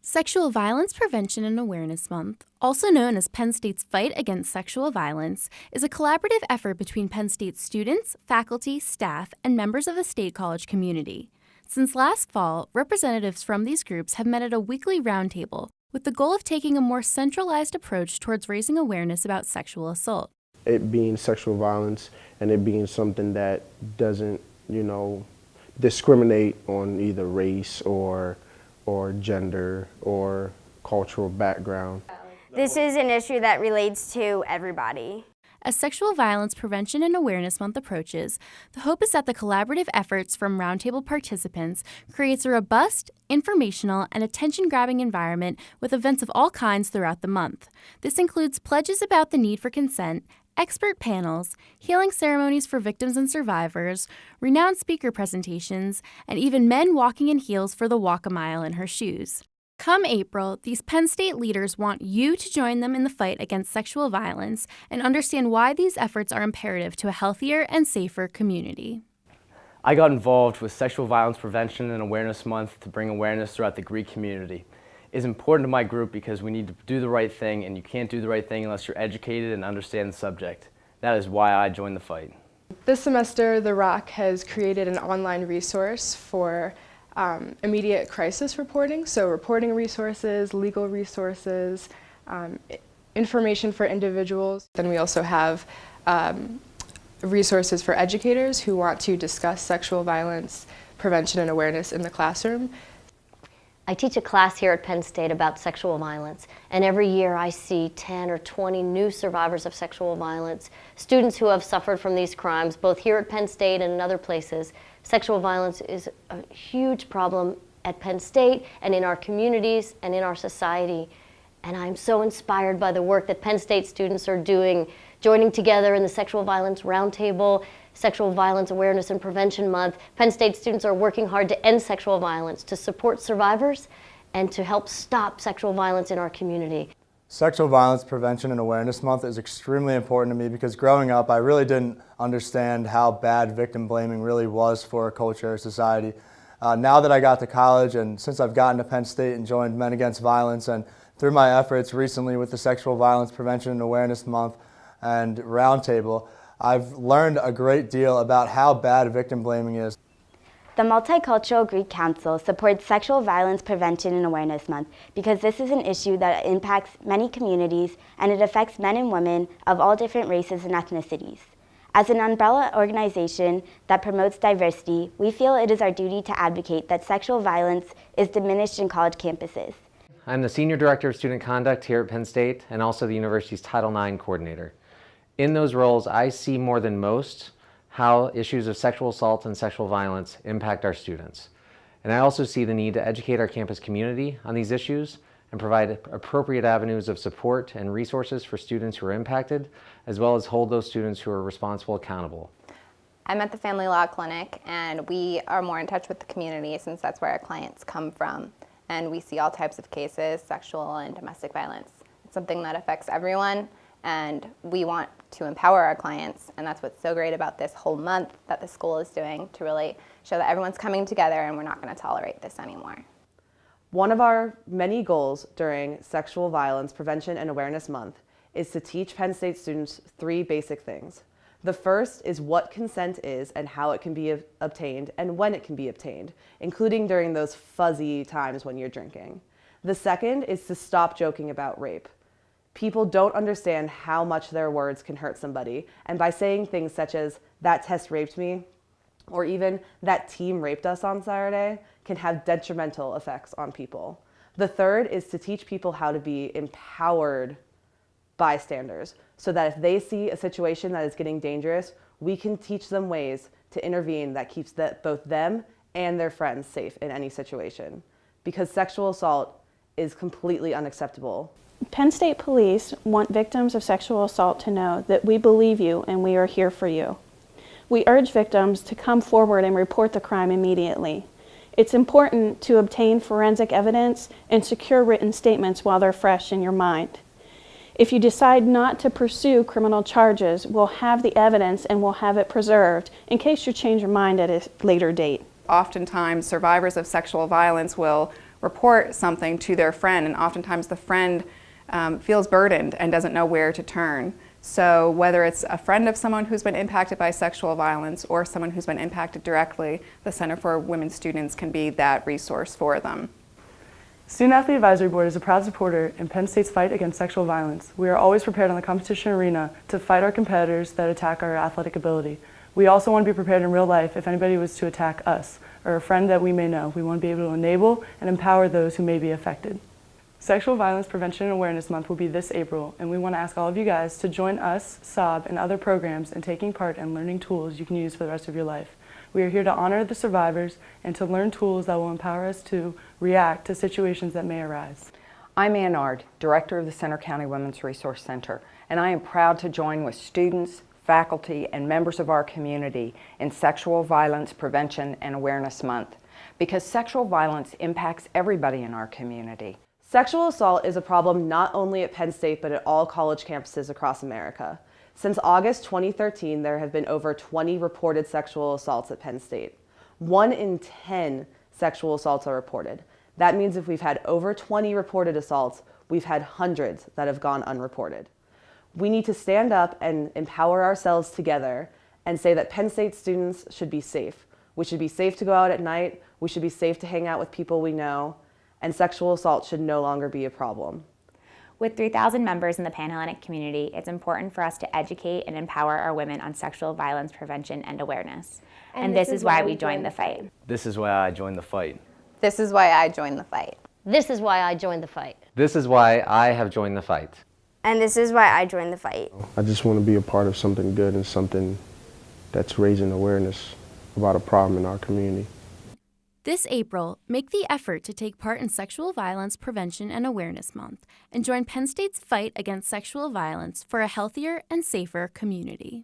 Sexual Violence Prevention and Awareness Month, also known as Penn State's Fight Against Sexual Violence, is a collaborative effort between Penn State students, faculty, staff, and members of the State College community. Since last fall, representatives from these groups have met at a weekly roundtable with the goal of taking a more centralized approach towards raising awareness about sexual assault. It being sexual violence and it being something that doesn't, discriminate on either race or gender or cultural background. This is an issue that relates to everybody. As Sexual Violence Prevention and Awareness Month approaches, the hope is that the collaborative efforts from roundtable participants creates a robust, informational, and attention-grabbing environment with events of all kinds throughout the month. This includes pledges about the need for consent, expert panels, healing ceremonies for victims and survivors, renowned speaker presentations, and even men walking in heels for the walk a mile in her shoes. Come April, these Penn State leaders want you to join them in the fight against sexual violence and understand why these efforts are imperative to a healthier and safer community. I got involved with Sexual Violence Prevention and Awareness Month to bring awareness throughout the Greek community. It's important to my group because we need to do the right thing, and you can't do the right thing unless you're educated and understand the subject. That is why I joined the fight. This semester, The Rock has created an online resource for immediate crisis reporting, so reporting resources, legal resources, information for individuals. Then we also have resources for educators who want to discuss sexual violence prevention and awareness in the classroom. I teach a class here at Penn State about sexual violence, and every year I see 10 or 20 new survivors of sexual violence, students who have suffered from these crimes, both here at Penn State and in other places. Sexual violence is a huge problem at Penn State and in our communities and in our society. And I'm so inspired by the work that Penn State students are doing, joining together in the Sexual Violence Roundtable, Sexual Violence Awareness and Prevention Month. Penn State students are working hard to end sexual violence, to support survivors, and to help stop sexual violence in our community. Sexual Violence Prevention and Awareness Month is extremely important to me because growing up I really didn't understand how bad victim blaming really was for a culture or society. Now that I got to college and since I've gotten to Penn State and joined Men Against Violence and through my efforts recently with the Sexual Violence Prevention and Awareness Month and Roundtable, I've learned a great deal about how bad victim blaming is. The Multicultural Greek Council supports Sexual Violence Prevention and Awareness Month because this is an issue that impacts many communities and it affects men and women of all different races and ethnicities. As an umbrella organization that promotes diversity, we feel it is our duty to advocate that sexual violence is diminished in college campuses. I'm the Senior Director of Student Conduct here at Penn State and also the university's Title IX Coordinator. In those roles, I see more than most how issues of sexual assault and sexual violence impact our students. And I also see the need to educate our campus community on these issues and provide appropriate avenues of support and resources for students who are impacted, as well as hold those students who are responsible accountable. I'm at the Family Law Clinic, and we are more in touch with the community since that's where our clients come from. And we see all types of cases, sexual and domestic violence. It's something that affects everyone, and we want to empower our clients, and that's what's so great about this whole month that the school is doing to really show that everyone's coming together and we're not going to tolerate this anymore. One of our many goals during Sexual Violence Prevention and Awareness Month is to teach Penn State students 3 basic things. The first is what consent is and how it can be obtained and when it can be obtained, including during those fuzzy times when you're drinking. The second is to stop joking about rape. People don't understand how much their words can hurt somebody, and by saying things such as, "that test raped me," or even, "that team raped us on Saturday," can have detrimental effects on people. The third is to teach people how to be empowered bystanders, so that if they see a situation that is getting dangerous, we can teach them ways to intervene that keeps both them and their friends safe in any situation. Because sexual assault is completely unacceptable. Penn State Police want victims of sexual assault to know that we believe you and we are here for you. We urge victims to come forward and report the crime immediately. It's important to obtain forensic evidence and secure written statements while they're fresh in your mind. If you decide not to pursue criminal charges, we'll have the evidence and we'll have it preserved in case you change your mind at a later date. Oftentimes, survivors of sexual violence will report something to their friend, and oftentimes the friend feels burdened and doesn't know where to turn. So whether it's a friend of someone who's been impacted by sexual violence or someone who's been impacted directly, the Center for Women Students can be that resource for them. Student Athlete Advisory Board is a proud supporter in Penn State's fight against sexual violence. We are always prepared on the competition arena to fight our competitors that attack our athletic ability. We also want to be prepared in real life if anybody was to attack us or a friend that we may know. We want to be able to enable and empower those who may be affected. Sexual Violence Prevention and Awareness Month will be this April, and we want to ask all of you guys to join us, SOB, and other programs in taking part and learning tools you can use for the rest of your life. We are here to honor the survivors and to learn tools that will empower us to react to situations that may arise. I'm Ann Ard, Director of the Center County Women's Resource Center, and I am proud to join with students, faculty, and members of our community in Sexual Violence Prevention and Awareness Month, because sexual violence impacts everybody in our community. Sexual assault is a problem not only at Penn State, but at all college campuses across America. Since August 2013, there have been over 20 reported sexual assaults at Penn State. 1 in 10 sexual assaults are reported. That means if we've had over 20 reported assaults, we've had hundreds that have gone unreported. We need to stand up and empower ourselves together and say that Penn State students should be safe. We should be safe to go out at night. We should be safe to hang out with people we know. And sexual assault should no longer be a problem. With 3,000 members in the Panhellenic community, it's important for us to educate and empower our women on sexual violence prevention and awareness. And this is why we joined the fight. This is why I joined the fight. This is why I joined the fight. This is why I joined the fight. This is why I have joined the fight. And this is why I joined the fight. I just want to be a part of something good and something that's raising awareness about a problem in our community. This April, make the effort to take part in Sexual Violence Prevention and Awareness Month and join Penn State's fight against sexual violence for a healthier and safer community.